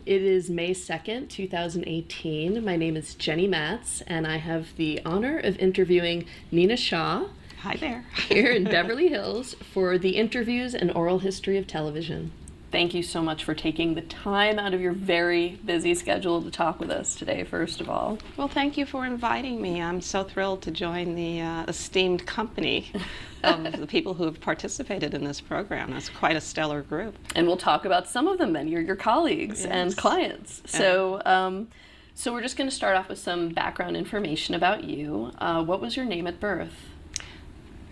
It is May 2nd, 2018. My name is Jenny Matz, and I have the honor of interviewing Nina Shaw. Hi there. Here in Beverly Hills for the Interviews and Oral History of Television. Thank you so much for taking the time out of your very busy schedule to talk with us today, first of all. Well, thank you for inviting me. I'm so thrilled to join the esteemed company of the people who have participated in this program. It's quite a stellar group. And we'll talk about some of them then, your colleagues and clients. So we're just going to start off with some background information about you. What was your name at birth?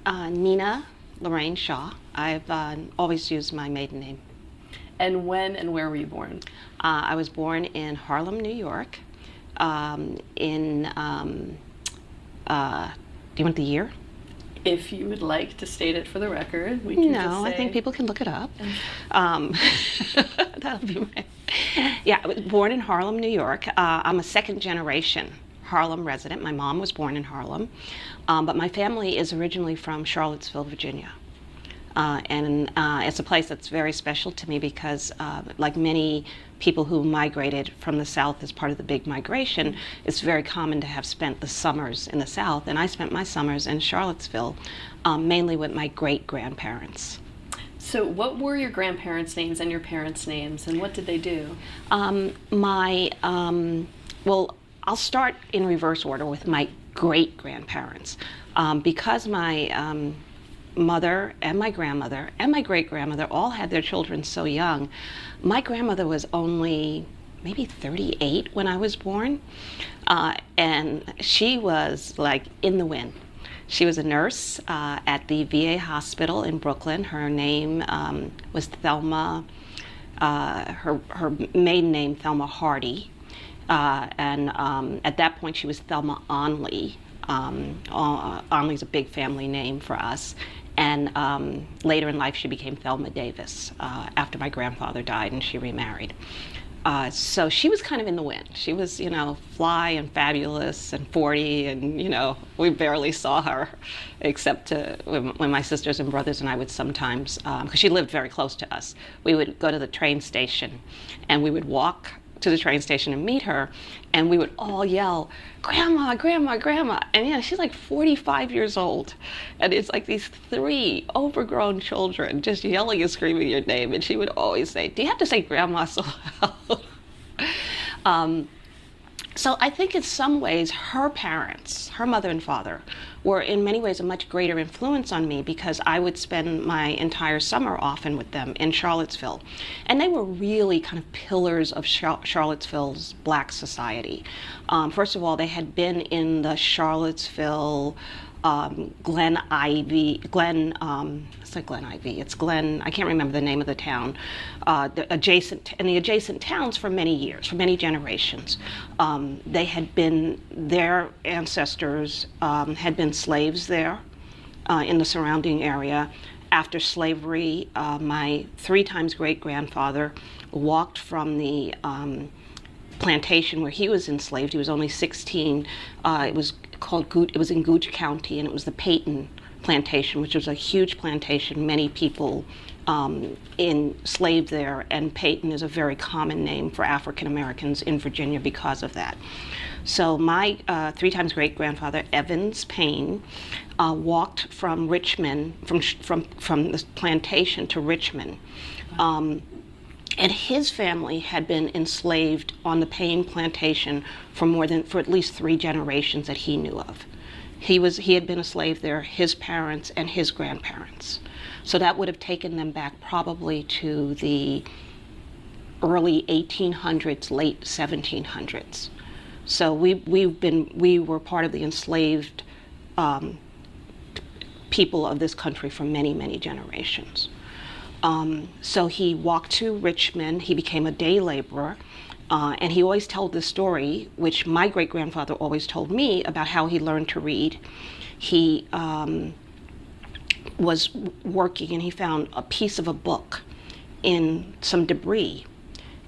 Nina Lorraine Shaw. I've always used my maiden name. And when and where were you born? I was born in Harlem, New York. Do you want the year? If you would like to state it for the record, we can just say... No, I think people can look it up. That'll be right. Yeah, I was born in Harlem, New York. I'm a second generation Harlem resident. My mom was born in Harlem, but my family is originally from Charlottesville, Virginia. And it's a place that's very special to me because, like many people who migrated from the South as part of the big migration, it's very common to have spent the summers in the South. And I spent my summers in Charlottesville, mainly with my great-grandparents. So what were your grandparents' names and your parents' names, and what did they do? Well, I'll start in reverse order with my great-grandparents. Because my mother and my grandmother and my great-grandmother all had their children so young. My grandmother was only maybe 38 when I was born, and she was like in the wind. She was a nurse at the VA hospital in Brooklyn. Her name was Thelma, her maiden name Thelma Hardy, and at that point she was Thelma Onley. Onley's a big family name for us. And later in life, she became Thelma Davis after my grandfather died and she remarried. So she was kind of in the wind. She was, fly and fabulous and 40, and, we barely saw her except when my sisters and brothers and I would sometimes, because she lived very close to us, we would go to the train station and we would walk to the train station and meet her, and we would all yell, "Grandma, Grandma, Grandma." And she's like 45 years old, and it's like these three overgrown children just yelling and screaming your name, and she would always say, "Do you have to say Grandma so loud?" So I think in some ways her parents, her mother and father, were in many ways a much greater influence on me because I would spend my entire summer often with them in Charlottesville. And they were really kind of pillars of Charlottesville's Black society. First of all, they had been in the Charlottesville Glen Ivy, it's Glen, I can't remember the name of the town, the adjacent towns for many years, for many generations. They had been, their ancestors had been slaves there in the surrounding area. After slavery, my 3 times great-grandfather walked from the plantation where he was enslaved. He was only 16. It was in Gooch County, and it was the Peyton plantation, which was a huge plantation. Many people enslaved there, and Peyton is a very common name for African Americans in Virginia because of that. So my 3 times great-grandfather, Evans Payne, walked from Richmond, from the plantation to Richmond. And his family had been enslaved on the Payne plantation for at least 3 generations that he knew of. He had been a slave there, his parents and his grandparents. So that would have taken them back probably to the early 1800s, late 1700s. So we were part of the enslaved people of this country for many, many generations. So he walked to Richmond. He became a day laborer, and he always told this story, which my great-grandfather always told me, about how he learned to read. He was working, and he found a piece of a book in some debris,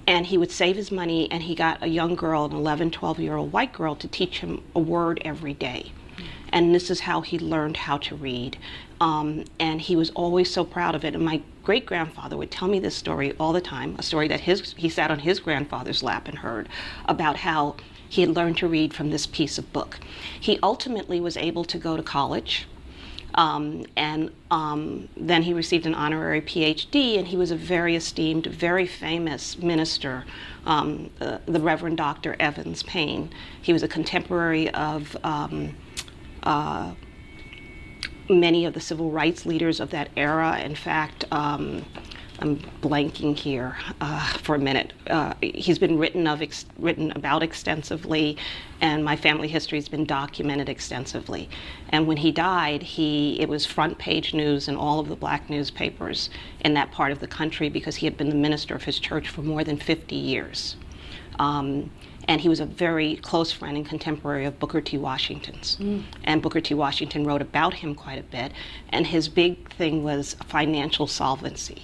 and he would save his money, and he got a young girl, an 11, 12-year-old white girl, to teach him a word every day. and this is how he learned how to read. And he was always so proud of it. And my great-grandfather would tell me this story all the time, a story that he sat on his grandfather's lap and heard, about how he had learned to read from this piece of book. He ultimately was able to go to college, and then he received an honorary PhD, and he was a very esteemed, very famous minister, the Reverend Dr. Evans Payne. He was a contemporary of many of the civil rights leaders of that era. In fact, I'm blanking here for a minute. He's been written about extensively, and my family history has been documented extensively. And when he died, it was front page news in all of the black newspapers in that part of the country, because he had been the minister of his church for more than 50 years. And he was a very close friend and contemporary of Booker T. Washington's. And Booker T. Washington wrote about him quite a bit. And his big thing was financial solvency.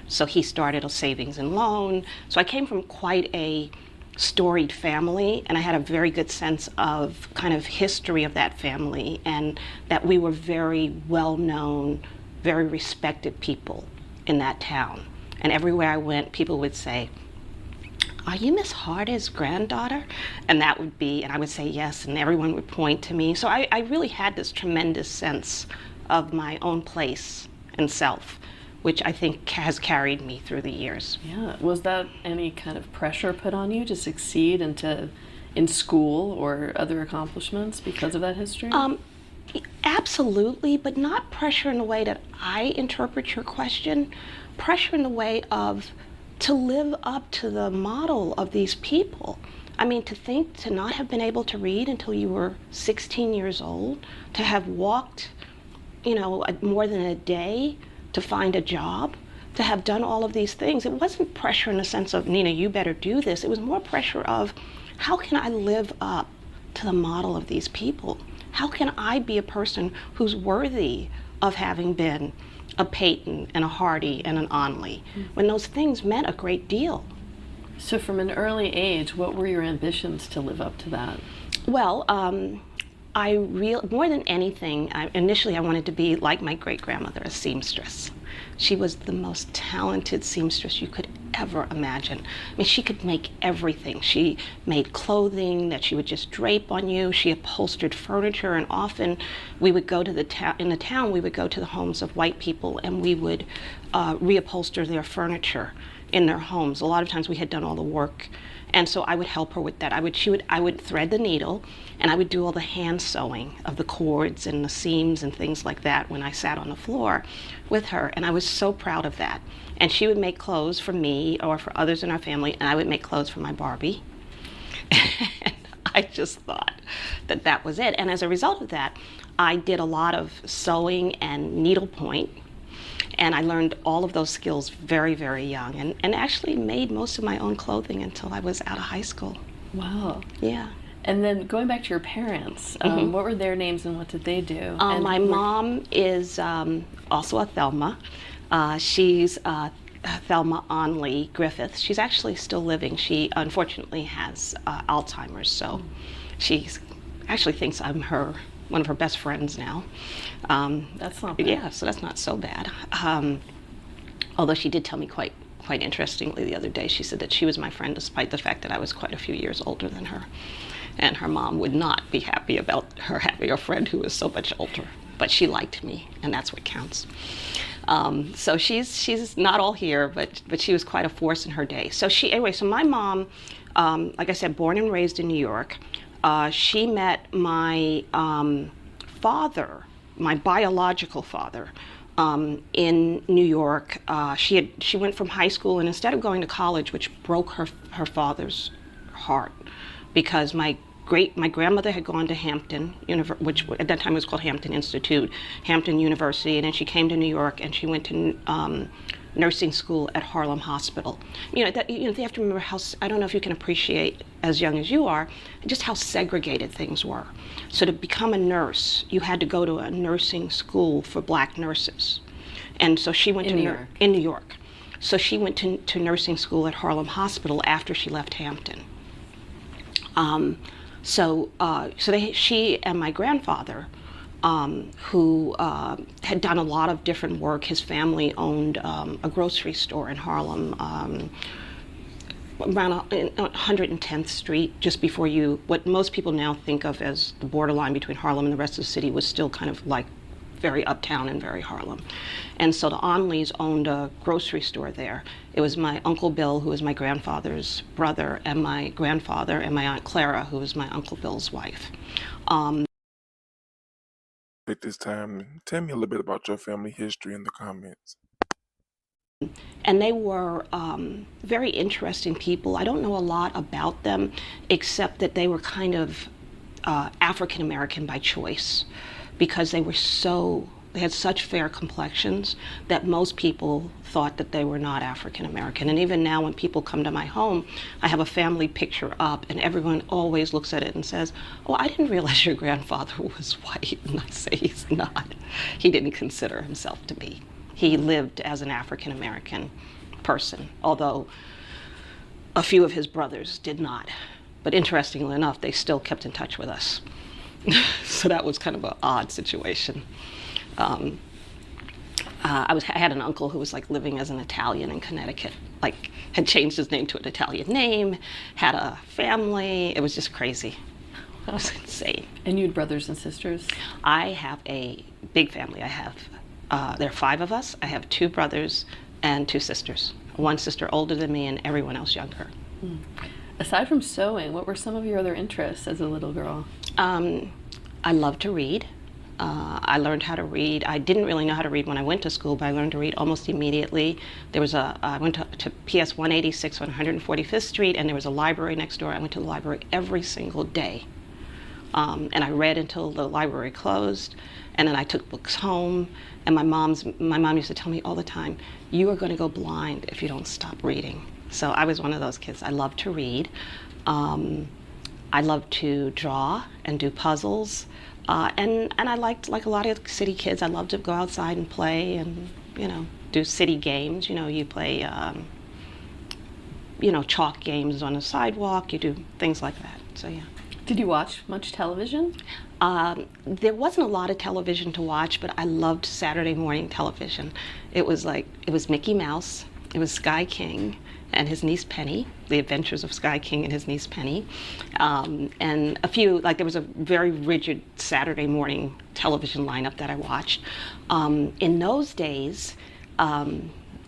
So he started a savings and loan. So I came from quite a storied family, and I had a very good sense of kind of history of that family, and that we were very well-known, very respected people in that town. And everywhere I went, people would say, "Are you Miss Harder's granddaughter?" And that would be, and I would say yes, and everyone would point to me. So I really had this tremendous sense of my own place and self, which I think has carried me through the years. Yeah. Was that any kind of pressure put on you to succeed in school or other accomplishments because of that history? Absolutely, but not pressure in the way that I interpret your question. Pressure in the way of to live up to the model of these people. I mean, to not have been able to read until you were 16 years old, to have walked, more than a day to find a job, to have done all of these things. It wasn't pressure in the sense of, Nina, you better do this. It was more pressure of, how can I live up to the model of these people? How can I be a person who's worthy of having been a Peyton and a Hardy and an Onley, when those things meant a great deal? So from an early age, what were your ambitions to live up to that? Well, more than anything, initially I wanted to be like my great-grandmother, a seamstress. She was the most talented seamstress you could ever imagine. I mean, she could make everything. She made clothing that she would just drape on you. She upholstered furniture, and often we would go to in the town, we would go to the homes of white people, and we would reupholster their furniture in their homes. A lot of times we had done all the work, and so I would help her with that. I would thread the needle, and I would do all the hand sewing of the cords and the seams and things like that when I sat on the floor with her, and I was so proud of that. And she would make clothes for me or for others in our family, and I would make clothes for my Barbie. And I just thought that that was it. And as a result of that, I did a lot of sewing and needlepoint, and I learned all of those skills very, very young, and actually made most of my own clothing until I was out of high school. Wow. Yeah. And then going back to your parents, what were their names and what did they do? My mom is also a Thelma. She's Thelma Onley Griffith. She's actually still living. She unfortunately has Alzheimer's, so she actually thinks I'm one of her best friends now. That's not bad. Yeah, so that's not so bad. Although she did tell me quite interestingly the other day, she said that she was my friend despite the fact that I was quite a few years older than her. And her mom would not be happy about her having a friend who was so much older. But she liked me, and that's what counts. So she's not all here, but she was quite a force in her day. So my mom, like I said, born and raised in New York. She met my father, my biological father, in New York. She went from high school, and instead of going to college, which broke her father's heart, because my grandmother had gone to Hampton, which at that time was called Hampton Institute, Hampton University, and then she came to New York and she went to nursing school at Harlem Hospital. They have to remember how, I don't know if you can appreciate as young as you are, just how segregated things were. So to become a nurse, you had to go to a nursing school for black nurses. And so she went in New York. So she went to nursing school at Harlem Hospital after she left Hampton. She and my grandfather who had done a lot of different work. His family owned a grocery store in Harlem, around 110th Street, just before what most people now think of as the borderline between Harlem and the rest of the city was still kind of like very uptown and very Harlem. And so the Onleys owned a grocery store there. It was my Uncle Bill, who was my grandfather's brother, and my grandfather, and my Aunt Clara, who was my Uncle Bill's wife. Take this time and tell me a little bit about your family history in the comments. And they were very interesting people. I don't know a lot about them, except that they were kind of African American by choice, because they had such fair complexions that most people thought that they were not African American. And even now when people come to my home, I have a family picture up and everyone always looks at it and says, "Oh, I didn't realize your grandfather was white." And I say, he's not. He didn't consider himself to be. He lived as an African American person, although a few of his brothers did not. But interestingly enough, they still kept in touch with us. So that was kind of an odd situation. I had an uncle who was like living as an Italian in Connecticut, like had changed his name to an Italian name, had a family. It was just crazy. It was insane. And you had brothers and sisters? I have a big family. There are 5 of us. I have 2 brothers and 2 sisters. One sister older than me and everyone else younger. Aside from sewing, what were some of your other interests as a little girl? I love to read. I learned how to read. I didn't really know how to read when I went to school, but I learned to read almost immediately. I went to PS 186 on 145th Street, and there was a library next door. I went to the library every single day. And I read until the library closed, and then I took books home. And my mom used to tell me all the time, "You are going to go blind if you don't stop reading." So I was one of those kids. I loved to read. I loved to draw and do puzzles. And I liked, like a lot of city kids, I loved to go outside and play and, do city games. You play, chalk games on the sidewalk. You do things like that. So, yeah. Did you watch much television? There wasn't a lot of television to watch, but I loved Saturday morning television. It was Mickey Mouse, it was Sky King and his niece Penny, The Adventures of Sky King and his niece Penny, and a few, there was a very rigid Saturday morning television lineup that I watched. In those days, a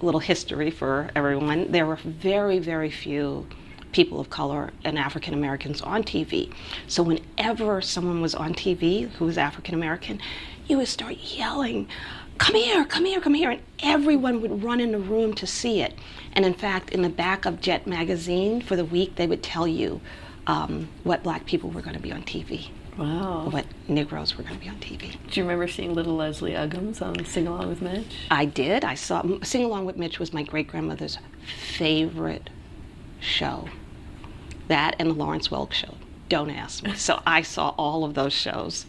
little history for everyone, there were very, very few people of color and African Americans on TV. So whenever someone was on TV who was African American, you would start yelling, "Come here, come here, come here," and everyone would run in the room to see it. And in fact, in the back of Jet magazine for the week, they would tell you what black people were going to be on TV. Wow. What Negroes were going to be on TV. Do you remember seeing little Leslie Uggams on Sing Along with Mitch? I did. I saw Sing Along with Mitch was my great-grandmother's favorite show. That and the Lawrence Welk Show. Don't ask me. So I saw all of those shows.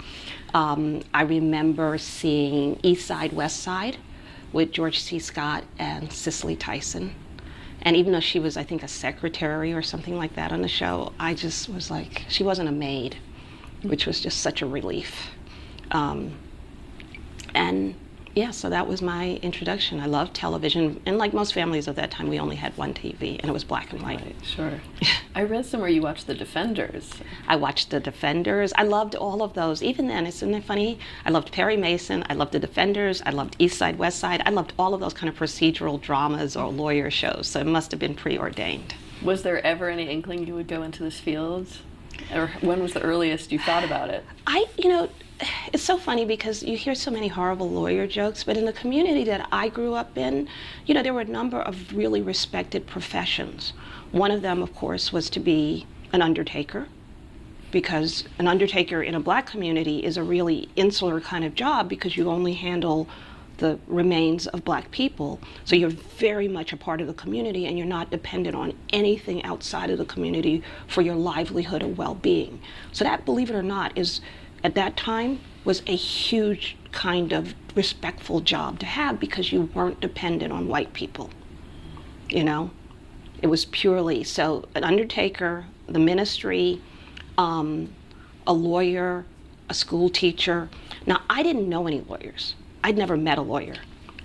I remember seeing East Side, West Side with George C. Scott and Cicely Tyson. And even though she was, I think, a secretary or something like that on the show, I just was like, she wasn't a maid, which was just such a relief. And yeah, so that was my introduction. I loved television, and like most families of that time, we only had one TV, and it was black and white. Right, sure. I read somewhere you watched The Defenders. I watched The Defenders. I loved all of those. Even then, isn't it funny? I loved Perry Mason. I loved The Defenders. I loved East Side, West Side. I loved all of those kind of procedural dramas or lawyer shows, so it must have been preordained. Was there ever any inkling you would go into this field? Or when was the earliest you thought about it? It's so funny because you hear so many horrible lawyer jokes, but in the community that I grew up in, there were a number of really respected professions. One of them, of course, was to be an undertaker, because an undertaker in a black community is a really insular kind of job because you only handle the remains of black people. So you're very much a part of the community and you're not dependent on anything outside of the community for your livelihood or well-being. So that, believe it or not, at that time was a huge kind of respectful job to have because you weren't dependent on white people. It was purely, so an undertaker, the ministry, a lawyer, a school teacher. Now, I didn't know any lawyers. I'd never met a lawyer.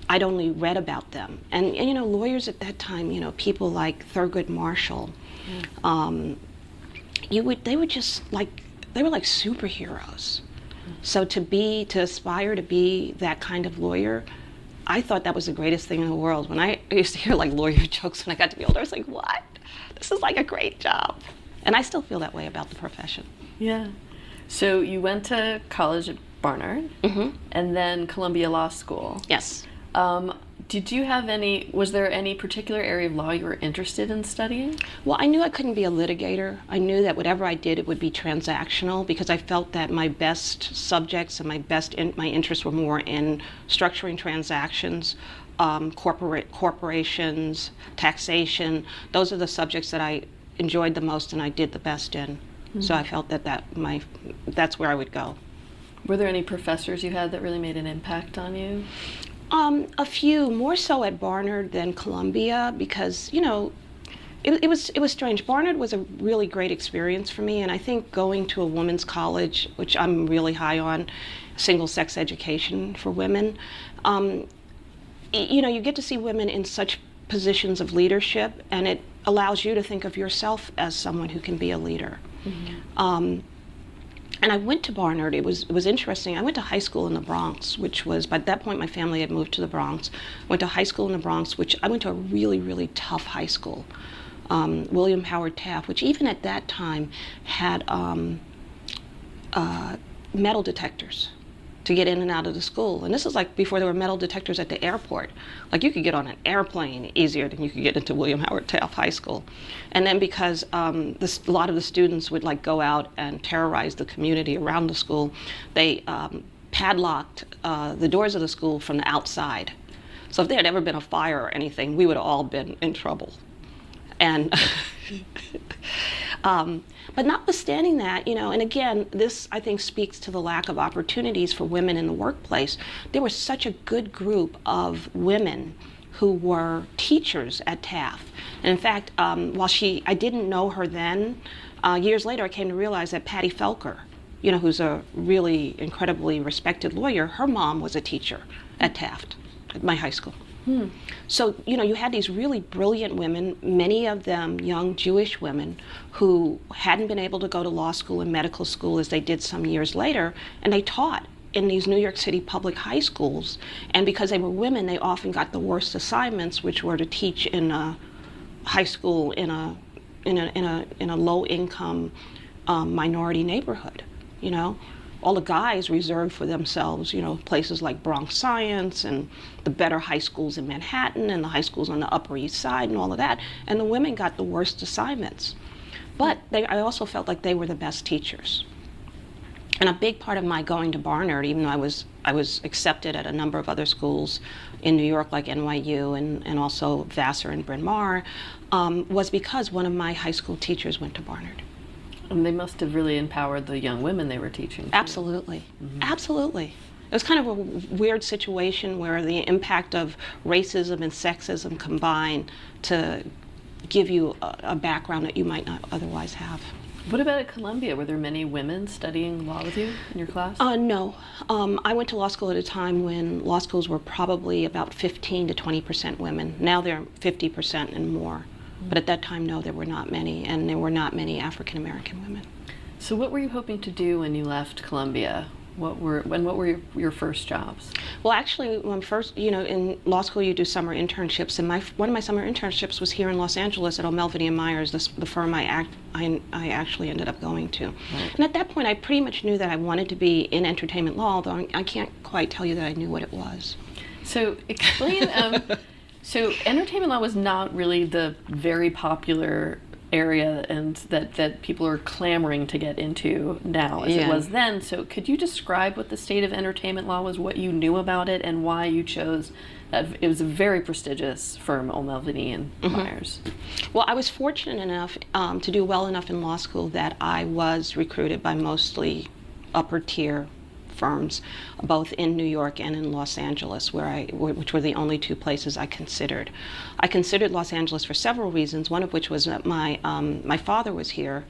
I'd only read about them. And you know, lawyers at that time, you know, people like Thurgood Marshall, they were just like, they were like superheroes. So to aspire to be that kind of lawyer, I thought that was the greatest thing in the world. When I used to hear like lawyer jokes when I got to be older, I was like, what? This is like a great job. And I still feel that way about the profession. Yeah. So you went to college at Barnard, and then Columbia Law School. Yes. Was there any particular area of law you were interested in studying? Well, I knew I couldn't be a litigator. I knew that whatever I did, it would be transactional, because I felt that my best subjects and my interests were more in structuring transactions, corporations, taxation. Those are the subjects that I enjoyed the most and I did the best in. So I felt that's where I would go. Were there any professors you had that really made an impact on you? A few, more so at Barnard than Columbia, because, you know, it was strange. Barnard was a really great experience for me, and I think going to a women's college, which I'm really high on, single-sex education for women, you know, you get to see women in such positions of leadership, and it allows you to think of yourself as someone who can be a leader. And I went to Barnard. It was interesting. I went to high school in the Bronx, which was, by that point, my family had moved to the Bronx. Went to high school in the Bronx, which I went to a really, really tough high school. William Howard Taft, which even at that time had metal detectors to get in and out of the school. And this is like before there were metal detectors at the airport. Like you could get on an airplane easier than you could get into William Howard Taft High School. And then because a lot of the students would like go out and terrorize the community around the school, they padlocked the doors of the school from the outside. So if there had ever been a fire or anything, we would have all been in trouble. And but notwithstanding that, you know, and again, this I think speaks to the lack of opportunities for women in the workplace. There was such a good group of women who were teachers at Taft. And in fact, while I didn't know her then, years later I came to realize that Patty Felker, you know, who's a really incredibly respected lawyer, her mom was a teacher at Taft, at my high school. So, you know, you had these really brilliant women, many of them young Jewish women who hadn't been able to go to law school and medical school as they did some years later, and they taught in these New York City public high schools. And because they were women, they often got the worst assignments, which were to teach in a high school in a low-income minority neighborhood, you know. All the guys reserved for themselves, you know, places like Bronx Science and the better high schools in Manhattan and the high schools on the Upper East Side and all of that. And the women got the worst assignments. But I also felt like they were the best teachers. And a big part of my going to Barnard, even though I was accepted at a number of other schools in New York, like NYU and also Vassar and Bryn Mawr, was because one of my high school teachers went to Barnard. And they must have really empowered the young women they were teaching. Absolutely. Absolutely. It was kind of a weird situation where the impact of racism and sexism combined to give you a background that you might not otherwise have. What about at Columbia? Were there many women studying law with you in your class? No. I went to law school at a time when law schools were probably about 15 to 20% women. Now they're 50% and more. But at that time, no, there were not many, and there were not many African American women. So what were you hoping to do when you left Columbia? What were your first jobs? Well, actually, when first, you know, in law school you do summer internships, and one of my summer internships was here in Los Angeles at O'Melveny & Myers, the firm I actually ended up going to. Right. And at that point, I pretty much knew that I wanted to be in entertainment law, although I can't quite tell you that I knew what it was. So explain. So entertainment law was not really the very popular area and that people are clamoring to get into now as it was then. So could you describe what the state of entertainment law was, what you knew about it, and why you chose that? It was a very prestigious firm, O'Melveny & Myers. Well, I was fortunate enough to do well enough in law school that I was recruited by mostly upper tier firms, both in New York and in Los Angeles, which were the only two places I considered. I considered Los Angeles for several reasons, one of which was that my father was here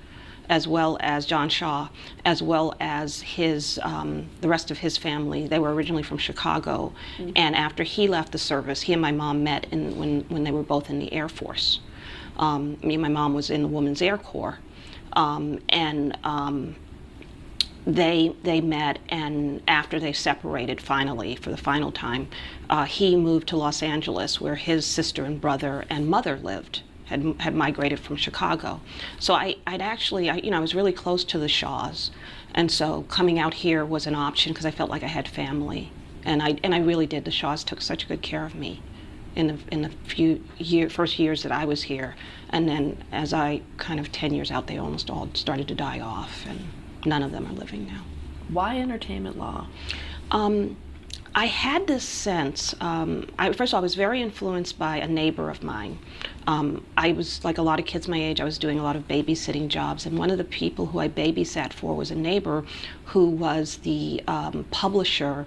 as well as John Shaw, as well as his the rest of his family. They were originally from Chicago, and after he left the service, he and my mom met when they were both in the Air Force. Me and my mom was in the Women's Air Corps, and they met, and after they separated finally for the final time, he moved to Los Angeles, where his sister and brother and mother lived. Had migrated from Chicago. So I was really close to the Shaws, and so coming out here was an option because I felt like I had family, and I really did. The Shaws took such good care of me in the first years that I was here, and then as I kind of 10 years out, they almost all started to die off, and none of them are living now. Why entertainment law? I had this sense, first of all, I was very influenced by a neighbor of mine. I was, like a lot of kids my age, I was doing a lot of babysitting jobs, and one of the people who I babysat for was a neighbor who was the publisher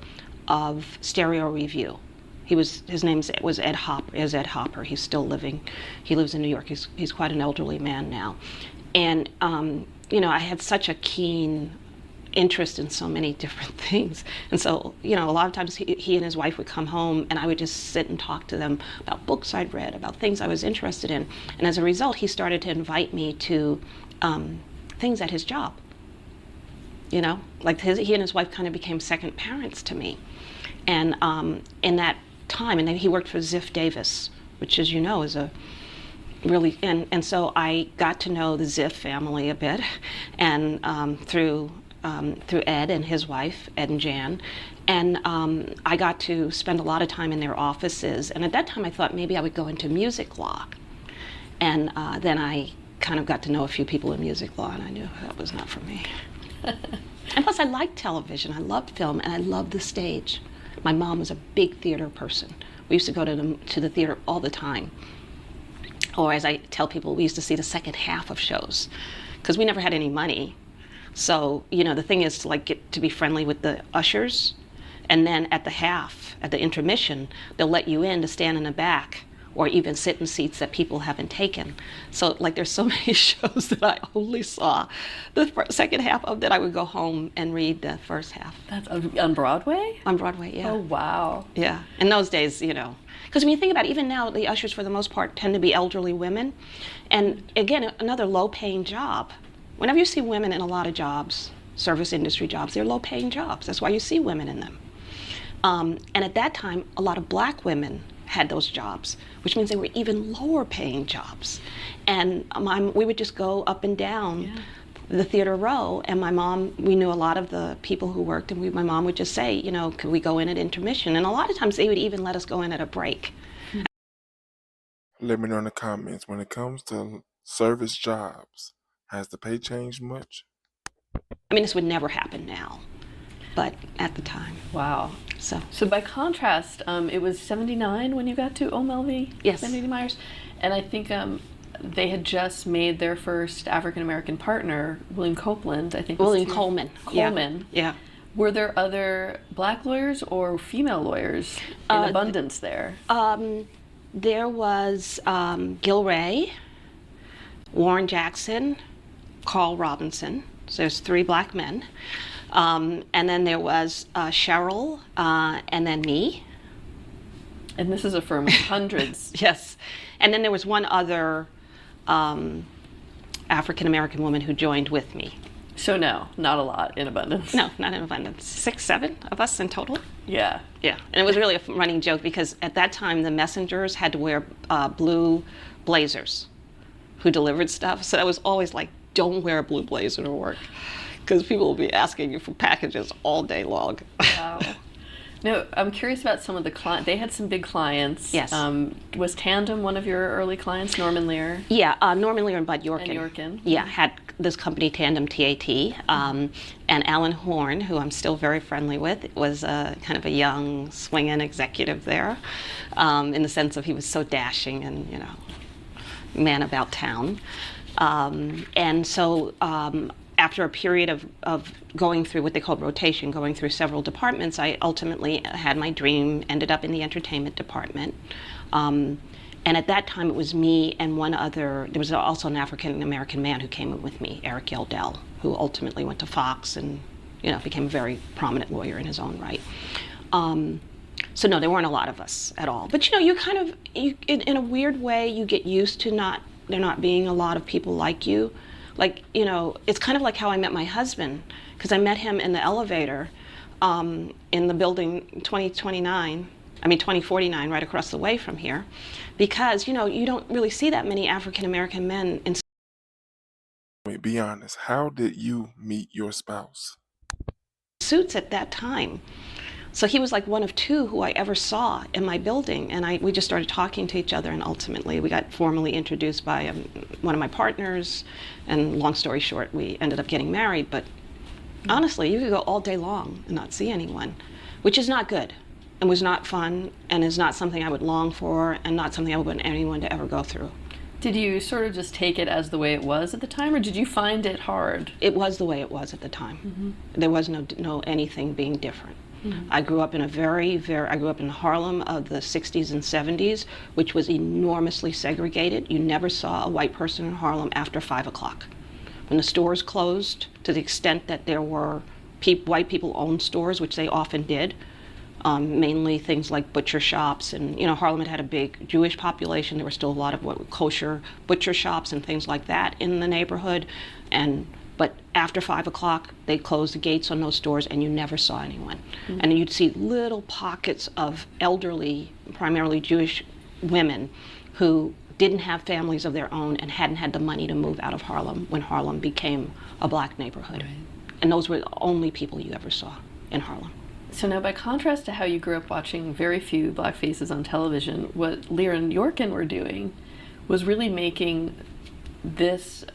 of Stereo Review. His name was Ed Hopper. He's still living. He lives in New York. He's quite an elderly man now. And, I had such a keen interest in so many different things, and so a lot of times he and his wife would come home, and I would just sit and talk to them about books I'd read, about things I was interested in, and as a result he started to invite me to things at his job. Like he and his wife kind of became second parents to me, and in that time, and he worked for Ziff Davis, which, as you know, is a really, and so I got to know the Ziff family a bit, and through Ed and his wife, Ed and Jan, and I got to spend a lot of time in their offices, and at that time I thought maybe I would go into music law, and then I kind of got to know a few people in music law, and I knew that was not for me. And plus I liked television, I loved film, and I loved the stage. My mom was a big theater person. We used to go to the theater all the time, or as I tell people, we used to see the second half of shows, because we never had any money. So, the thing is to get to be friendly with the ushers, and then at the intermission, they'll let you in to stand in the back or even sit in seats that people haven't taken. So there's so many shows that I only saw the second half of that I would go home and read the first half. That's on Broadway? On Broadway, yeah. Oh, wow. Yeah, in those days, because when you think about it, even now, the ushers for the most part tend to be elderly women. And again, another low-paying job. Whenever you see women in a lot of jobs, service industry jobs, they're low-paying jobs. That's why you see women in them. And at that time, a lot of black women had those jobs, which means they were even lower-paying jobs. And we would just go up and down the theater row, and my mom, we knew a lot of the people who worked, and my mom would just say, could we go in at intermission? And a lot of times they would even let us go in at a break. Let me know in the comments, when it comes to service jobs, has the pay changed much? I mean, this would never happen now, but at the time. Wow. So by contrast, it was 79 when you got to O'Melvey? Yes. Kennedy Myers. And I think they had just made their first African-American partner, William Copeland, I think. William Coleman. Yeah. Were there other black lawyers or female lawyers in abundance there? There was Gil Ray, Warren Jackson, Carl Robinson. So there's 3 black men. And then there was Cheryl, and then me. And this is a firm with hundreds. Yes. And then there was one other African-American woman who joined with me. So no, not a lot in abundance. No, not in abundance. 6, 7 of us in total. Yeah. Yeah. And it was really a running joke because at that time the messengers had to wear blue blazers who delivered stuff. So I was always like, don't wear a blue blazer to work, because people will be asking you for packages all day long. Wow. No, I'm curious about some of the clients. They had some big clients. Yes. Was Tandem one of your early clients, Norman Lear? Yeah, Norman Lear and Bud Yorkin. And Yorkin. Yeah, had this company, Tandem, TAT. And Alan Horn, who I'm still very friendly with, was kind of a young, swinging executive there, in the sense of he was so dashing and, man about town. And so after a period of going through what they called rotation, going through several departments, I ultimately had my dream, ended up in the entertainment department. And at that time, it was me and one other. There was also an African-American man who came in with me, Eric Yeldell, who ultimately went to Fox and, became a very prominent lawyer in his own right. So no, there weren't a lot of us at all. But you in a weird way, you get used to there not being a lot of people like you. Like, it's kind of like how I met my husband, because I met him in the elevator in the building 2049, right across the way from here, because, you don't really see that many African-American men in Wait, be honest. How did you meet your spouse? suits at that time. So he was like one of two who I ever saw in my building, and we just started talking to each other, and ultimately we got formally introduced by one of my partners, and long story short, we ended up getting married. But honestly, you could go all day long and not see anyone, which is not good, and was not fun, and is not something I would long for, and not something I would want anyone to ever go through. Did you sort of just take it as the way it was at the time, or did you find it hard? It was the way it was at the time. There was no anything being different. I grew up in I grew up in Harlem of the 60s and 70s, which was enormously segregated. You never saw a white person in Harlem after 5 o'clock. When the stores closed, to the extent that there were white people owned stores, which they often did, mainly things like butcher shops, and Harlem had a big Jewish population. There were still a lot of kosher butcher shops and things like that in the neighborhood, but after 5 o'clock, they closed the gates on those stores, and you never saw anyone. And you'd see little pockets of elderly, primarily Jewish women, who didn't have families of their own and hadn't had the money to move out of Harlem when Harlem became a black neighborhood. Right. And those were the only people you ever saw in Harlem. So now, by contrast to how you grew up watching very few black faces on television, what Lear and Yorkin were doing was really making this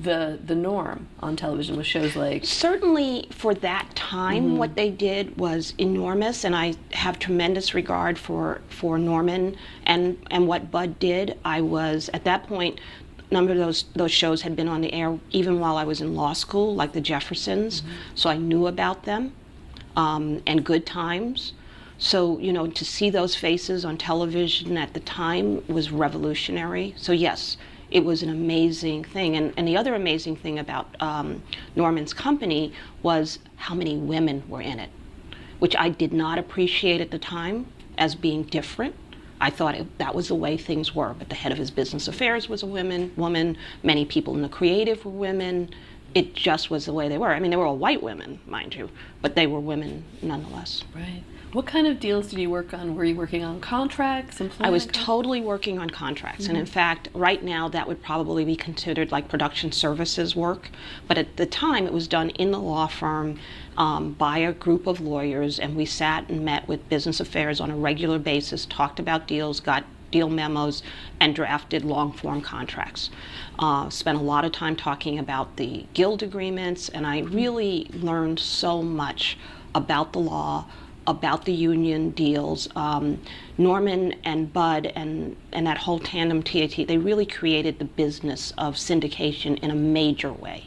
the norm on television with shows like... Certainly for that time, what they did was enormous, and I have tremendous regard for Norman and what Bud did. I was, at that point, a number of those shows had been on the air even while I was in law school, like the Jeffersons, so I knew about them, and Good Times. So, to see those faces on television at the time was revolutionary. So yes, it was an amazing thing. And the other amazing thing about Norman's company was how many women were in it, which I did not appreciate at the time as being different. I thought that was the way things were, but the head of his business affairs was a woman, many people in the creative were women. It just was the way they were. I mean, they were all white women, mind you, but they were women nonetheless. Right. What kind of deals did you work on? Were you working on contracts? I was totally working on contracts. And in fact, right now, that would probably be considered like production services work. But at the time, it was done in the law firm by a group of lawyers. And we sat and met with business affairs on a regular basis, talked about deals, got deal memos, and drafted long-form contracts. Spent a lot of time talking about the guild agreements. And I really learned so much about the law, about the union deals. Norman and Bud and that whole Tandem TAT, they really created the business of syndication in a major way.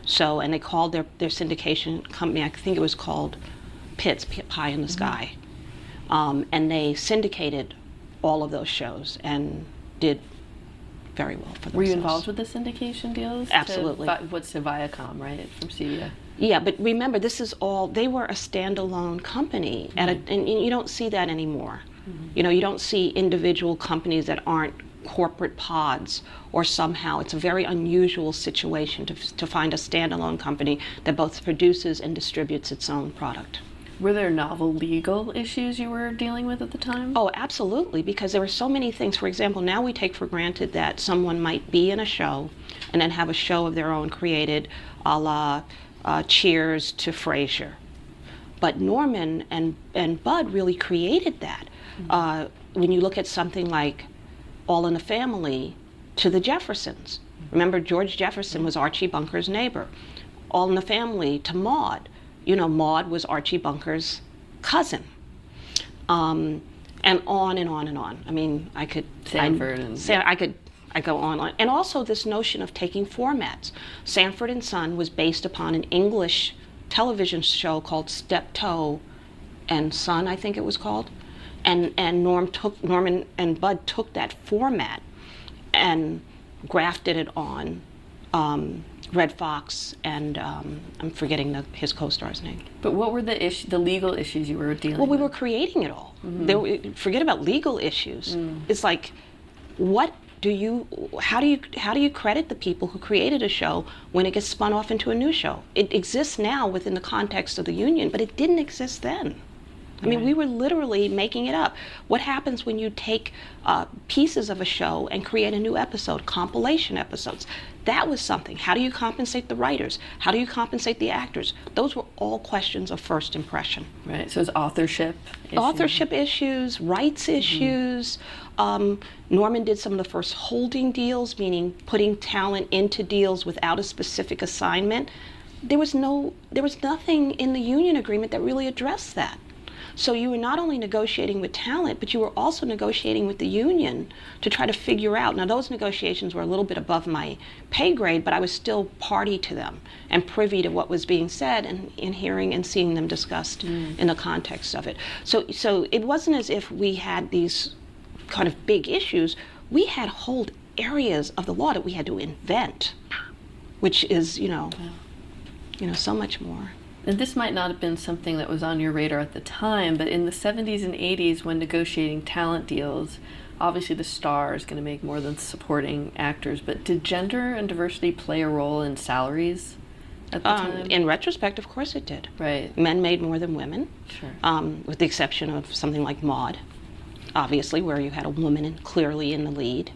So, and they called their syndication company, I think it was called Pitts, Pie in the Sky. And they syndicated all of those shows and did very well for themselves. Were you involved with the syndication deals? Absolutely. What's to Viacom, right, from CBS? Yeah, but remember, this is all, they were a standalone company, and you don't see that anymore. You don't see individual companies that aren't corporate pods, or somehow it's a very unusual situation to find a standalone company that both produces and distributes its own product. Were there novel legal issues you were dealing with at the time? Oh, absolutely, because there were so many things. For example, now we take for granted that someone might be in a show and then have a show of their own created, a la Cheers to Frasier. But Norman and Bud really created that. When you look at something like All in the Family to the Jeffersons. Remember, George Jefferson was Archie Bunker's neighbor. All in the Family to Maude. Maude was Archie Bunker's cousin. And on and on and on. I mean, I could... Sanford I go on. And also this notion of taking formats. Sanford and Son was based upon an English television show called Steptoe and Son, I think it was called. And Norman and Bud took that format and grafted it on Red Fox and I'm forgetting his co-star's name. But what were the legal issues you were dealing with? Well, we were creating it all. Forget about legal issues. It's like, how do you credit the people who created a show when it gets spun off into a new show? It exists now within the context of the union, but it didn't exist then. I mean, we were literally making it up. What happens when you take pieces of a show and create a new episode, compilation episodes? That was something. How do you compensate the writers? How do you compensate the actors? Those were all questions of first impression. Right, so it's authorship issues. Authorship issues, rights issues. Norman did some of the first holding deals, meaning putting talent into deals without a specific assignment. There was nothing in the union agreement that really addressed that. So you were not only negotiating with talent, but you were also negotiating with the union to try to figure out. Now, those negotiations were a little bit above my pay grade, but I was still party to them and privy to what was being said and hearing and seeing them discussed in the context of it. So it wasn't as if we had these kind of big issues. We had whole areas of the law that we had to invent, which is, so much more. And this might not have been something that was on your radar at the time, but in the 70s and 80s, when negotiating talent deals, obviously the star is going to make more than supporting actors, but did gender and diversity play a role in salaries at the time? In retrospect, of course it did. Right. Men made more than women, Sure. With the exception of something like Maude, obviously, where you had a woman clearly in the lead.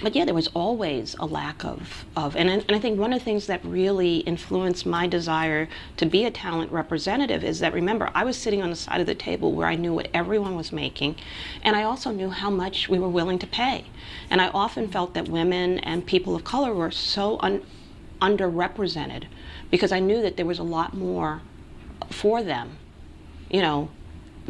But yeah, there was always a lack of and I think one of the things that really influenced my desire to be a talent representative is that, remember, I was sitting on the side of the table where I knew what everyone was making, and I also knew how much we were willing to pay. And I often felt that women and people of color were so underrepresented because I knew that there was a lot more for them,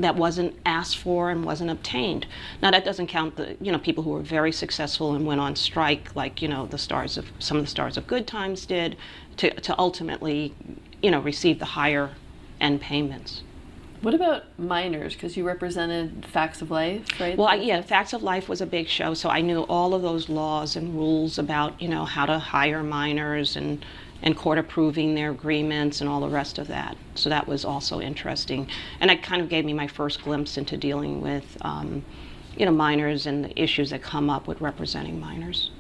that wasn't asked for and wasn't obtained. Now, that doesn't count the people who were very successful and went on strike, like some of the stars of Good Times did, to ultimately receive the higher end payments. What about minors? Because you represented Facts of Life, right? Well, Facts of Life was a big show, so I knew all of those laws and rules about how to hire minors and court approving their agreements and all the rest of that. So that was also interesting. And it kind of gave me my first glimpse into dealing with, minors and the issues that come up with representing minors.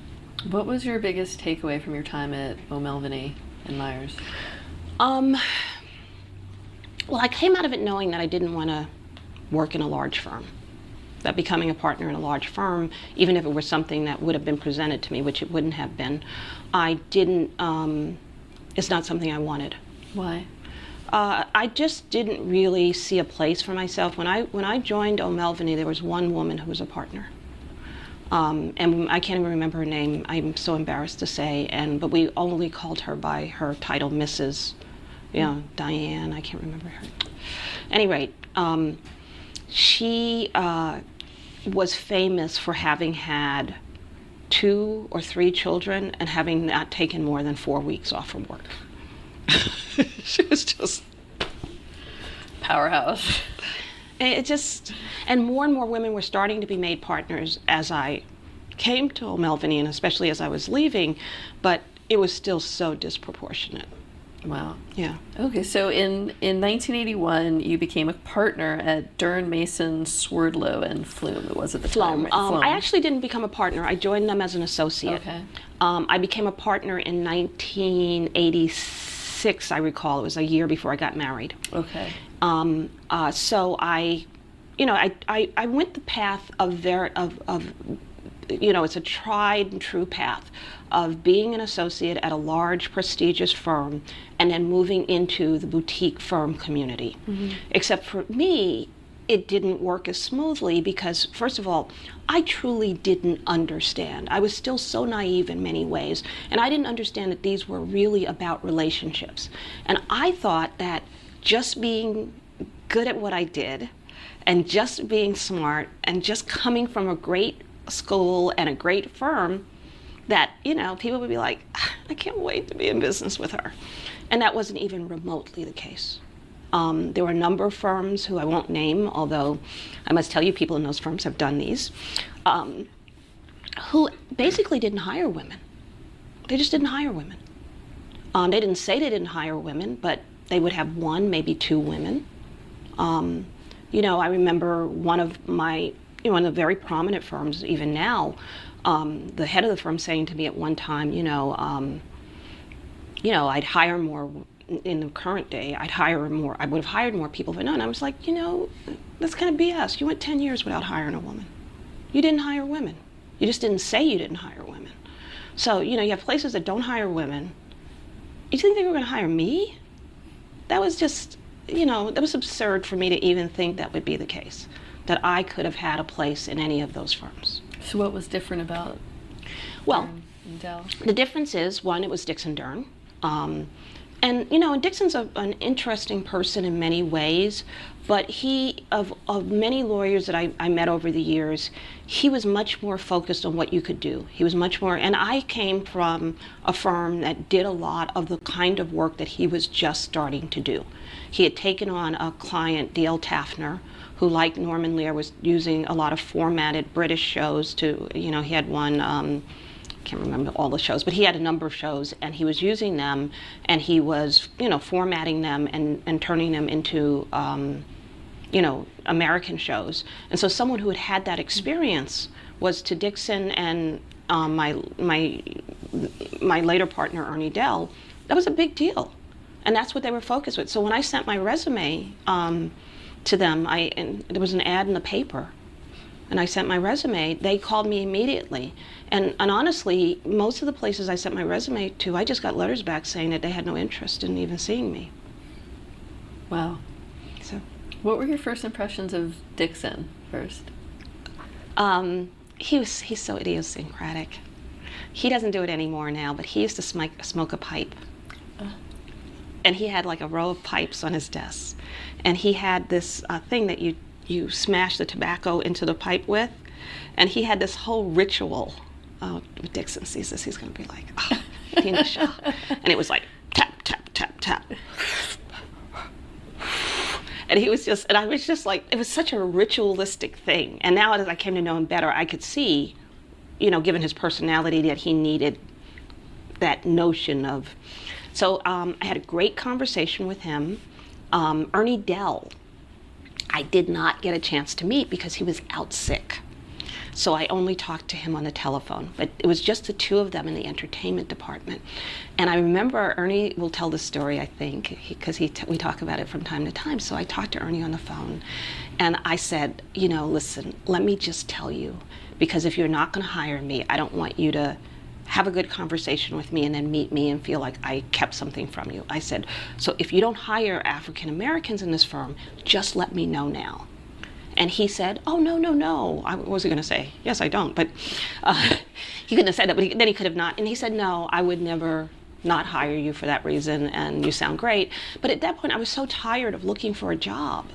What was your biggest takeaway from your time at O'Melveny and Myers? Well, I came out of it knowing that I didn't want to work in a large firm. That becoming a partner in a large firm, even if it were something that would have been presented to me, which it wouldn't have been, it's not something I wanted. Why? I just didn't really see a place for myself. When I joined O'Melveny, there was one woman who was a partner. And I can't even remember her name. I'm so embarrassed to say. But we only called her by her title, Mrs. Diane. I can't remember her. At any rate, she was famous for having had 2 or 3 children and having not taken more than 4 weeks off from work. She was just powerhouse. And more women were starting to be made partners as I came to O'Melveny, and especially as I was leaving, but it was still so disproportionate. Wow. Yeah. Okay, so in 1981, you became a partner at Dern, Mason, Swerdlow, and Flume. It was at the time, right? Flume. I actually didn't become a partner. I joined them as an associate. Okay. I became a partner in 1986, I recall. It was a year before I got married. Okay. So I went the path of it's a tried and true path of being an associate at a large, prestigious firm and then moving into the boutique firm community. Mm-hmm. Except for me, it didn't work as smoothly because, first of all, I truly didn't understand. I was still so naive in many ways, and I didn't understand that these were really about relationships. And I thought that just being good at what I did and just being smart and just coming from a great school and a great firm, that people would be like, I can't wait to be in business with her. And that wasn't even remotely the case. There were a number of firms who I won't name, although I must tell you people in those firms have done these, who basically didn't hire women. They just didn't hire women. They didn't say they didn't hire women, but they would have one, maybe two women. I remember one of the very prominent firms, even now, the head of the firm saying to me at one time, I'd hire more in the current day. I would have hired more people, but no. And I was like, that's kind of BS. You went 10 years without hiring a woman. You didn't hire women. You just didn't say you didn't hire women. So, you have places that don't hire women. You think they were going to hire me? That was just, that was absurd for me to even think that would be the case, that I could have had a place in any of those firms. So what was different about Dell? The difference is, one, it was Dixon Dern. And Dixon's an interesting person in many ways, but of many lawyers that I met over the years, he was much more focused on what you could do. He was much more, and I came from a firm that did a lot of the kind of work that he was just starting to do. He had taken on a client, D.L. Taffner, who, like Norman Lear, was using a lot of formatted British shows to, he had one, can't remember all the shows, but he had a number of shows, and he was using them, and he was, formatting them and turning them into, American shows. And so someone who had that experience was to Dixon and my later partner, Ernie Dell. That was a big deal, and that's what they were focused with. So when I sent my resume to them, and there was an ad in the paper, and I sent my resume, they called me immediately. And honestly, most of the places I sent my resume to, I just got letters back saying that they had no interest in even seeing me. Wow. So, what were your first impressions of Dixon first? He's so idiosyncratic. He doesn't do it anymore now, but he used to smoke a pipe. And he had like a row of pipes on his desk. And he had this thing that you smash the tobacco into the pipe with, and he had this whole ritual. Oh, if Dixon sees this, he's going to be like, oh, Tina Shaw. And it was like, tap, tap, tap, tap. And I was just like, it was such a ritualistic thing. And now as I came to know him better, I could see, given his personality, that he needed that notion of. So I had a great conversation with him. Ernie Dell, I did not get a chance to meet because he was out sick. So I only talked to him on the telephone, but it was just the two of them in the entertainment department. And I remember Ernie will tell the story, I think, because we talk about it from time to time. So I talked to Ernie on the phone, and I said, listen, let me just tell you, because if you're not going to hire me, I don't want you to have a good conversation with me and then meet me and feel like I kept something from you. I said, so if you don't hire African Americans in this firm, just let me know now. And he said, oh, no. What was he going to say? Yes, I don't. But he couldn't have said that, but then he could have not. And he said, no, I would never not hire you for that reason, and you sound great. But at that point, I was so tired of looking for a job.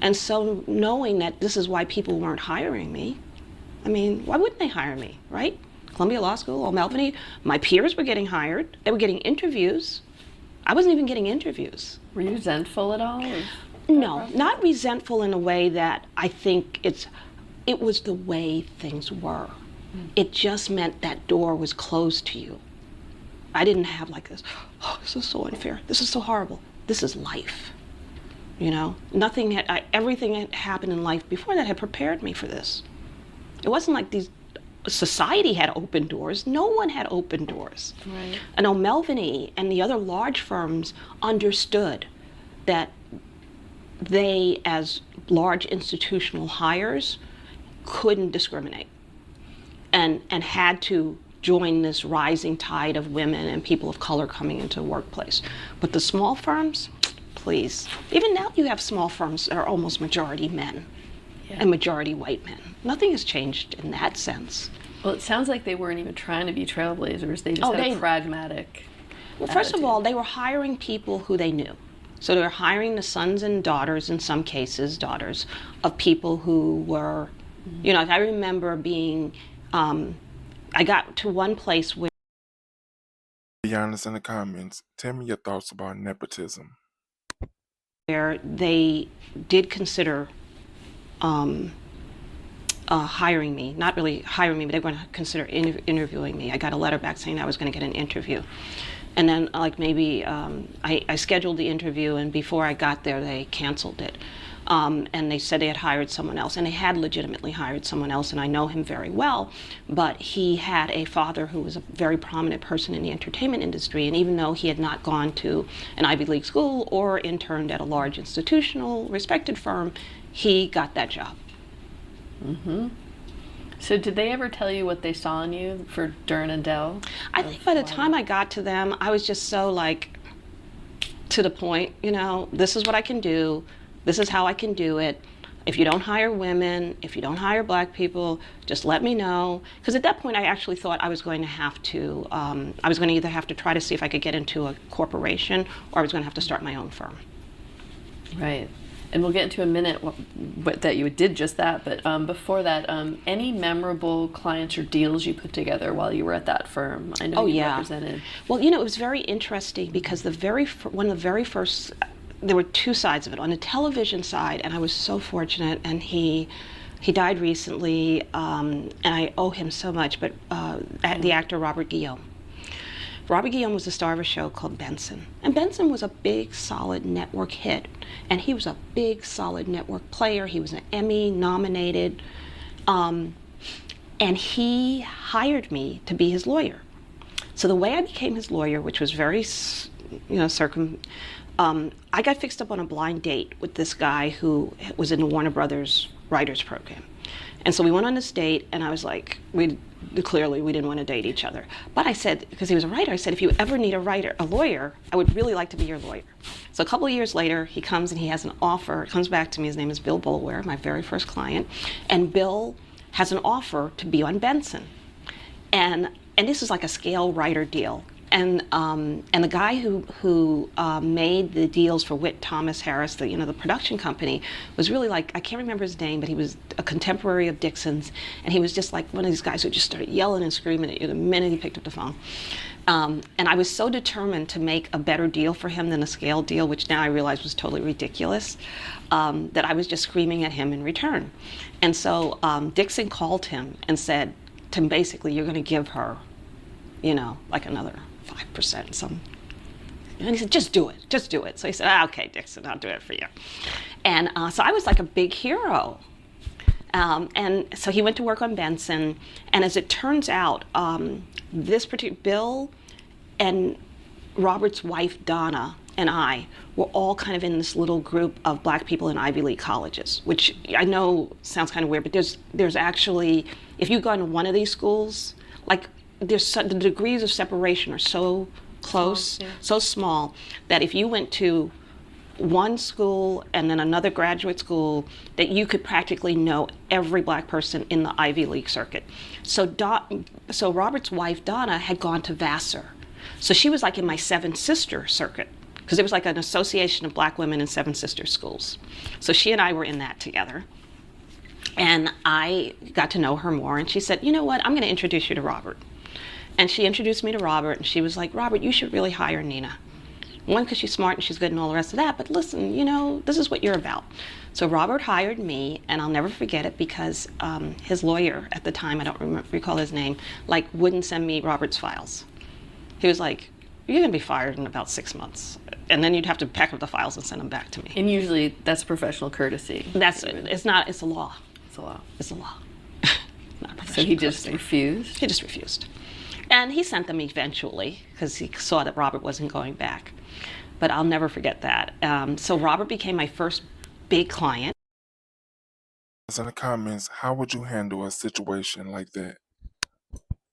And so knowing that this is why people weren't hiring me, I mean, why wouldn't they hire me, right? Columbia Law School, Albany, my peers were getting hired. They were getting interviews. I wasn't even getting interviews. Were you resentful at all? No, not resentful in a way that I think it was the way things were. It just meant that door was closed to you. I didn't have like this, oh, this is so unfair. This is so horrible. This is life. Everything that happened in life before that had prepared me for this. It wasn't like society had open doors. No one had open doors. Right. And O'Melveny and the other large firms understood that they, as large institutional hires, couldn't discriminate and had to join this rising tide of women and people of color coming into the workplace. But the small firms, please. Even now you have small firms that are almost majority men and majority white men. Nothing has changed in that sense. Well, it sounds like they weren't even trying to be trailblazers. They just had a pragmatic Well, first of all, they were hiring people who they knew. So they were hiring the sons and daughters, in some cases, daughters, of people who were, I remember being, I got to one place where. Be honest in the comments. Tell me your thoughts about nepotism. where they did consider hiring me. Not really hiring me, but they were going to consider interviewing me. I got a letter back saying I was going to get an interview. And then maybe I scheduled the interview, and before I got there, they canceled it. And they said they had hired someone else, and they had legitimately hired someone else, and I know him very well, but he had a father who was a very prominent person in the entertainment industry, and even though he had not gone to an Ivy League school or interned at a large institutional respected firm, he got that job. Mm-hmm. So did they ever tell you what they saw in you for Dern and Dell? I think by the time I got to them, I was just so to the point, this is what I can do. This is how I can do it. If you don't hire women, if you don't hire black people, just let me know. Because at that point, I actually thought I was going to have to, either have to try to see if I could get into a corporation, or I was going to have to start my own firm. Right. And we'll get into a minute that you did just that, but before that, any memorable clients or deals you put together while you were at that firm? I know you represented. Well, it was very interesting because one of the very first, there were two sides of it. On the television side, and I was so fortunate, and he died recently, and I owe him so much, but the actor Robert Guillaume. Robert Guillaume was the star of a show called Benson. And Benson was a big, solid network hit. And he was a big, solid network player. He was an Emmy nominated. And he hired me to be his lawyer. So the way I became his lawyer, which was very, I got fixed up on a blind date with this guy who was in the Warner Brothers writers program. And so we went on this date, and I was like, clearly we didn't want to date each other. But I said, because he was a writer, I said, if you ever need a lawyer, I would really like to be your lawyer. So a couple of years later, he comes and he has an offer. Comes back to me. His name is Bill Boulware, my very first client. And Bill has an offer to be on Benson. And this is like a scale writer deal. And the guy who made the deals for Witt Thomas Harris, the production company, was really I can't remember his name, but he was a contemporary of Dixon's, and he was just like one of these guys who just started yelling and screaming at you the minute he picked up the phone. And I was so determined to make a better deal for him than a scale deal, which now I realize was totally ridiculous, that I was just screaming at him in return. And so Dixon called him and said to him, basically, you're going to give her, another 5%. And he said, just do it. So he said, okay, Dixon, I'll do it for you. And so I was like a big hero. And so he went to work on Benson. And as it turns out, this particular Bill and Robert's wife, Donna, and I were all kind of in this little group of black people in Ivy League colleges, which I know sounds kind of weird, but there's actually, if you go into one of these schools, the degrees of separation are so close, so small, that if you went to one school and then another graduate school, that you could practically know every black person in the Ivy League circuit. So Robert's wife, Donna, had gone to Vassar. So she was in my Seven Sisters circuit, because it was an association of black women in Seven Sisters schools. So she and I were in that together. And I got to know her more, and she said, you know what, I'm going to introduce you to Robert. And she introduced me to Robert, and she was like, Robert, you should really hire Nina. One, because she's smart and she's good and all the rest of that, but listen, this is what you're about. So Robert hired me, and I'll never forget it because his lawyer at the time, I don't recall his name, wouldn't send me Robert's files. He was like, you're going to be fired in about 6 months. And then you'd have to pack up the files and send them back to me. And usually that's professional courtesy. It's a law. It's a law. It's a law. Not professional So he just courtesy. refused? He just refused. And he sent them eventually because he saw that Robert wasn't going back. But I'll never forget that. So Robert became my first big client. In the comments, how would you handle a situation like that?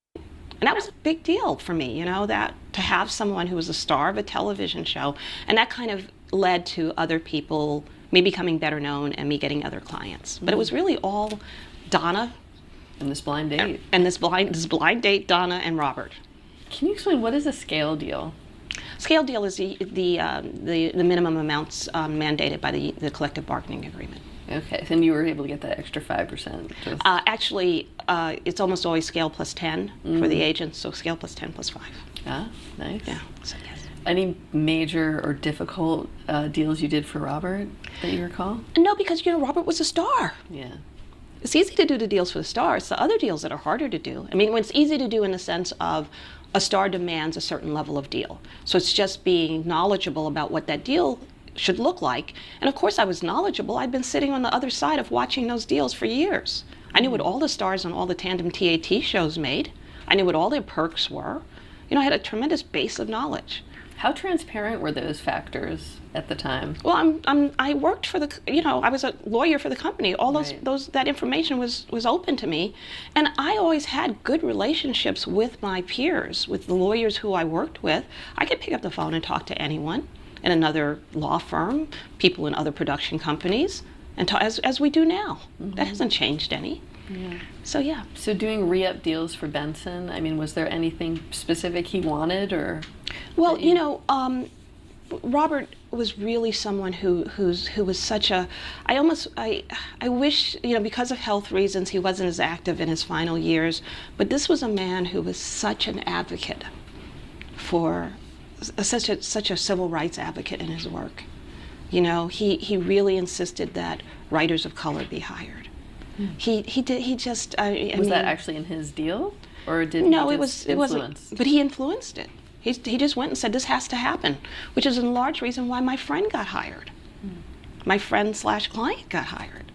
And that was a big deal for me, that to have someone who was a star of a television show. And that kind of led to other people, me becoming better known and me getting other clients. But it was really all Donna. And this blind date. And this blind date, Donna and Robert. Can you explain, what is a scale deal? Scale deal is the minimum amounts mandated by the collective bargaining agreement. Okay, and you were able to get that extra 5%. Actually, it's almost always scale plus 10 for the agents, so scale plus 10 plus 5. Ah, nice. Yeah. So, yes. any major or difficult deals you did for Robert that you recall? No, because Robert was a star. Yeah. It's easy to do the deals for the star. It's the other deals that are harder to do. I mean, when it's easy to do in the sense of a star demands a certain level of deal. So it's just being knowledgeable about what that deal should look like. And of course I was knowledgeable. I'd been sitting on the other side of watching those deals for years. I knew what all the stars on all the Tandem TAT shows made. I knew what all their perks were. I had a tremendous base of knowledge. How transparent were those factors at the time? Well, I worked for I was a lawyer for the company. All that information was open to me. And I always had good relationships with my peers, with the lawyers who I worked with. I could pick up the phone and talk to anyone in another law firm, people in other production companies, and as we do now. That hasn't changed any. Yeah. So yeah. So doing re-up deals for Benson, I mean, was there anything specific he wanted, or? Well, Robert was really someone who was such a. I wish because of health reasons he wasn't as active in his final years, but this was a man who was such an advocate for such a civil rights advocate in his work. He really insisted that writers of color be hired. He just. I was mean, that actually in his deal, or did no? he It wasn't. But he influenced it. He just went and said this has to happen, which is a large reason why my friend got hired. My friend/client got hired.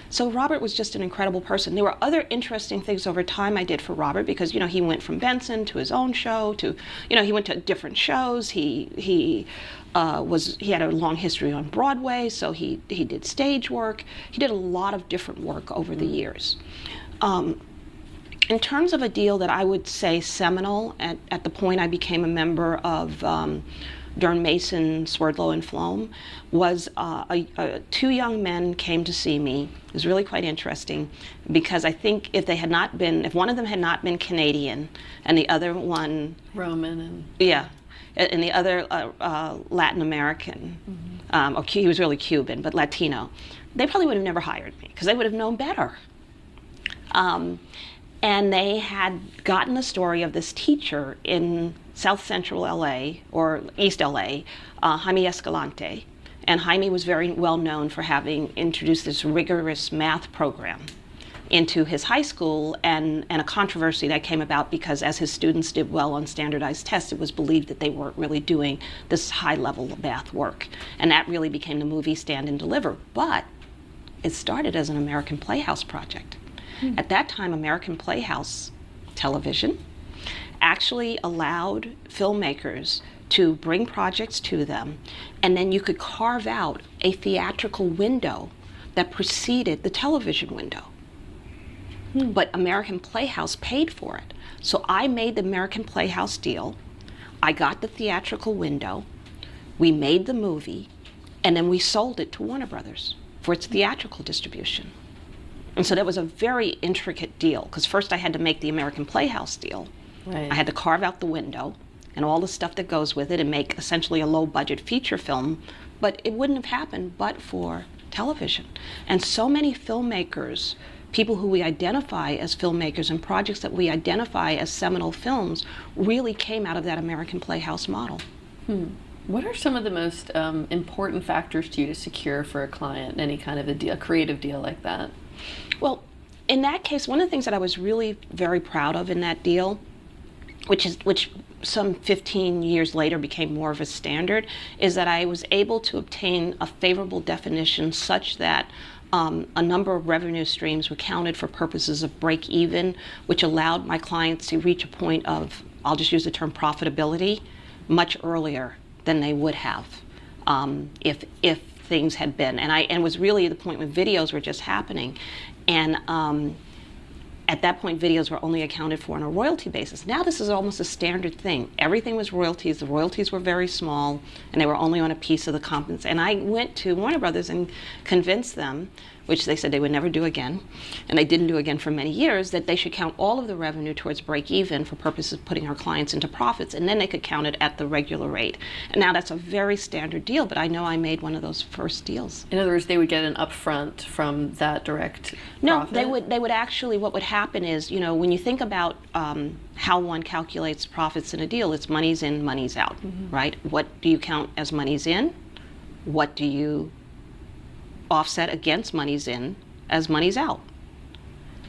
So Robert was just an incredible person. There were other interesting things over time I did for Robert because he went from Benson to his own show to he went to different shows. He had a long history on Broadway, so he did stage work. He did a lot of different work over the years. In terms of a deal that I would say seminal at the point I became a member of Dern Mason, Swerdlow and Floam, was two young men came to see me. It was really quite interesting because I think if one of them had not been Canadian and the other one Roman and the other Latin American, or he was really Cuban, but Latino, they probably would have never hired me because they would have known better. And they had gotten the story of this teacher in South Central LA, or East LA, Jaime Escalante. And Jaime was very well known for having introduced this rigorous math program into his high school, and a controversy that came about because as his students did well on standardized tests, it was believed that they weren't really doing this high level of math work. And that really became the movie Stand and Deliver. But it started as an American Playhouse project. At that time, American Playhouse Television actually allowed filmmakers to bring projects to them, and then you could carve out a theatrical window that preceded the television window. But American Playhouse paid for it. So I made the American Playhouse deal. I got the theatrical window. We made the movie, and then we sold it to Warner Brothers for its theatrical distribution. And so that was a very intricate deal, because first I had to make the American Playhouse deal. Right. I had to carve out the window and all the stuff that goes with it and make essentially a low-budget feature film, but it wouldn't have happened but for television. And so many filmmakers, people who we identify as filmmakers and projects that we identify as seminal films, really came out of that American Playhouse model. What are some of the most important factors to you to secure for a client, any kind of a creative deal like that? Well, in that case, one of the things that I was really very proud of in that deal, which some 15 years later became more of a standard, is that I was able to obtain a favorable definition such that a number of revenue streams were counted for purposes of break even, which allowed my clients to reach a point of, I'll just use the term profitability, much earlier than they would have if things had been. And was really the point when videos were just happening. And at that point, videos were only accounted for on a royalty basis. Now this is almost a standard thing. Everything was royalties. The royalties were very small, and they were only on a piece of the compensation. And I went to Warner Brothers and convinced them which they said they would never do again, and they didn't do again for many years, that they should count all of the revenue towards break even for purposes of putting our clients into profits, and then they could count it at the regular rate. And now that's a very standard deal, but I know I made one of those first deals. In other words, they would get an upfront from that direct No, profit? they would actually, what would happen is, when you think about how one calculates profits in a deal, it's money's in, money's out, right? What do you count as money's in? What do you offset against money's in as money's out?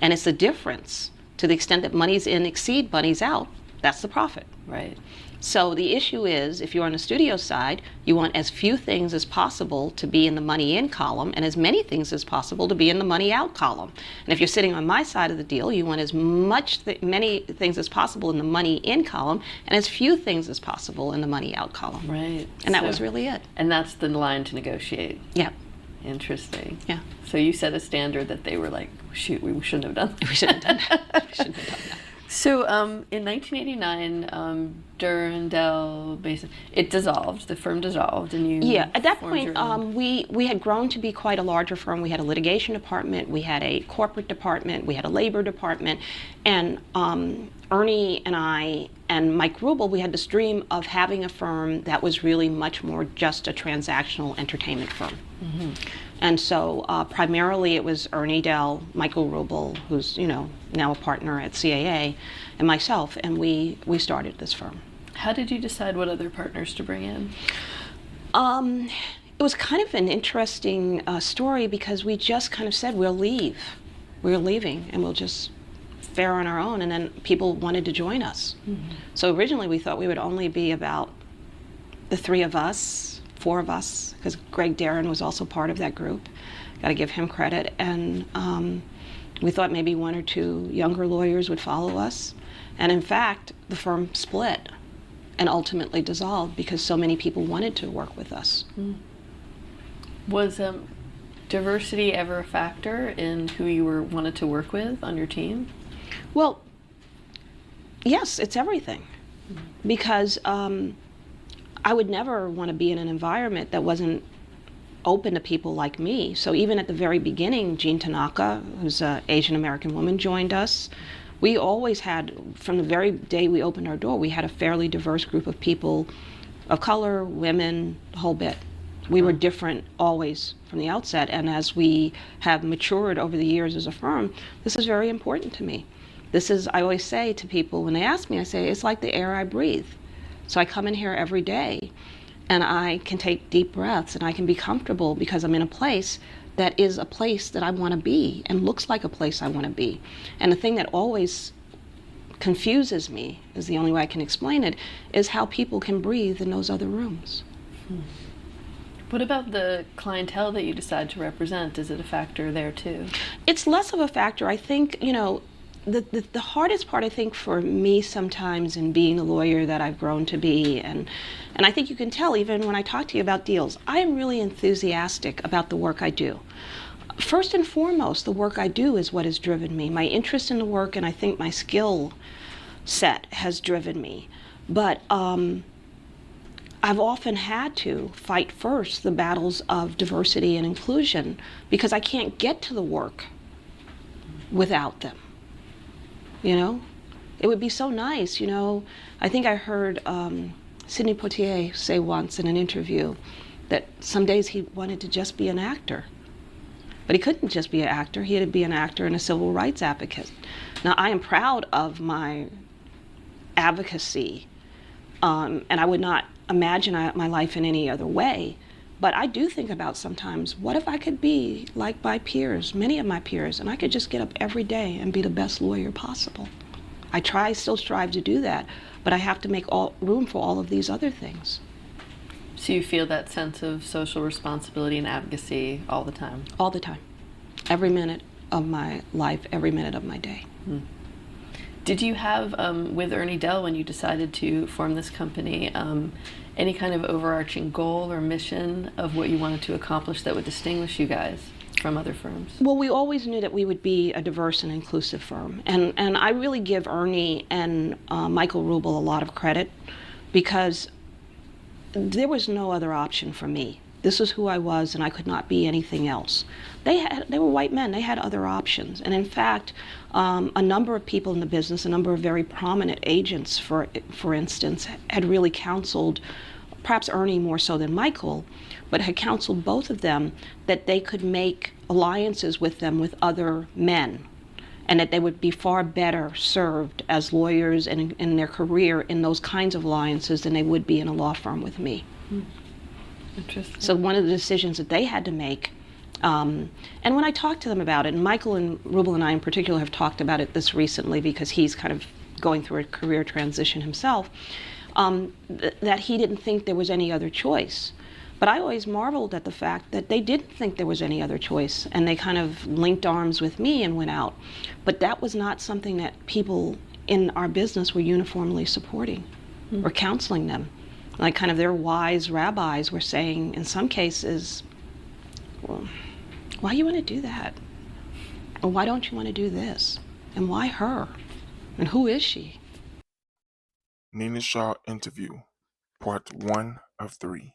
And it's the difference. To the extent that money's in exceed money's out, that's the profit. Right. So the issue is, if you're on the studio side, you want as few things as possible to be in the money in column and as many things as possible to be in the money out column. And if you're sitting on my side of the deal, you want as many things as possible in the money in column and as few things as possible in the money out column. Right. And that was really it. And that's the line to negotiate. Yeah. Interesting. Yeah. So you set a standard that they were like, shoot, we shouldn't have done that. We shouldn't have done that. We shouldn't have done that. So in 1989, Durandal, it dissolved. The firm dissolved, and you. Yeah, at that formed point, your own. we had grown to be quite a larger firm. We had a litigation department, we had a corporate department, we had a labor department, and Ernie and I and Mike Rubel, we had this dream of having a firm that was really much more just a transactional entertainment firm. Mm-hmm. And so primarily it was Ernie Dell, Michael Rubel, who's now a partner at CAA, and myself, and we started this firm. How did you decide what other partners to bring in? It was kind of an interesting story because we just kind of said we'll leave. We're leaving and we'll just fare on our own, and then people wanted to join us. Mm-hmm. So originally we thought we would only be about the three of us, four of us, because Greg Darren was also part of that group. Got to give him credit. And we thought maybe one or two younger lawyers would follow us. And in fact, the firm split and ultimately dissolved because so many people wanted to work with us. Mm. Was diversity ever a factor in who you wanted to work with on your team? Well, yes, it's everything. Mm-hmm. Because I would never want to be in an environment that wasn't open to people like me. So even at the very beginning, Jean Tanaka, who's an Asian American woman, joined us. We always had, from the very day we opened our door, we had a fairly diverse group of people of color, women, the whole bit. We were different always from the outset, and as we have matured over the years as a firm, this is very important to me. This is, I always say to people when they ask me, I say, it's like the air I breathe. So I come in here every day and I can take deep breaths and I can be comfortable because I'm in a place that is a place that I want to be and looks like a place I want to be. And the thing that always confuses me, is the only way I can explain it, is how people can breathe in those other rooms. Hmm. What about the clientele that you decide to represent? Is it a factor there too? It's less of a factor. I think, the hardest part, I think, for me sometimes in being the lawyer that I've grown to be, and I think you can tell even when I talk to you about deals, I am really enthusiastic about the work I do. First and foremost, the work I do is what has driven me. My interest in the work, and I think my skill set has driven me. But I've often had to fight first the battles of diversity and inclusion because I can't get to the work without them. It would be so nice, I think I heard Sidney Poitier say once in an interview that some days he wanted to just be an actor. But he couldn't just be an actor, he had to be an actor and a civil rights advocate. Now, I am proud of my advocacy, and I would not imagine my life in any other way. But I do think about sometimes, what if I could be like my peers, many of my peers, and I could just get up every day and be the best lawyer possible. I still strive to do that, but I have to make room for all of these other things. So you feel that sense of social responsibility and advocacy all the time? All the time. Every minute of my life, every minute of my day. Hmm. Did you have, with Ernie Dell, when you decided to form this company, any kind of overarching goal or mission of what you wanted to accomplish that would distinguish you guys from other firms? Well, we always knew that we would be a diverse and inclusive firm. And I really give Ernie and Michael Rubel a lot of credit because there was no other option for me. This is who I was, and I could not be anything else. They were white men. They had other options. And in fact, a number of people in the business, a number of very prominent agents, for instance, had really counseled, perhaps Ernie more so than Michael, but had counseled both of them that they could make alliances with them with other men, and that they would be far better served as lawyers and in their career in those kinds of alliances than they would be in a law firm with me. Interesting. So one of the decisions that they had to make, and when I talked to them about it, and Michael and Rubel and I in particular have talked about it this recently because he's kind of going through a career transition himself, that he didn't think there was any other choice. But I always marveled at the fact that they didn't think there was any other choice, and they kind of linked arms with me and went out. But that was not something that people in our business were uniformly supporting or counseling them. Like kind of their wise rabbis were saying in some cases, well, why you want to do that? Or why don't you want to do this? And why her? And who is she? Nina Shaw interview, part 1 of 3.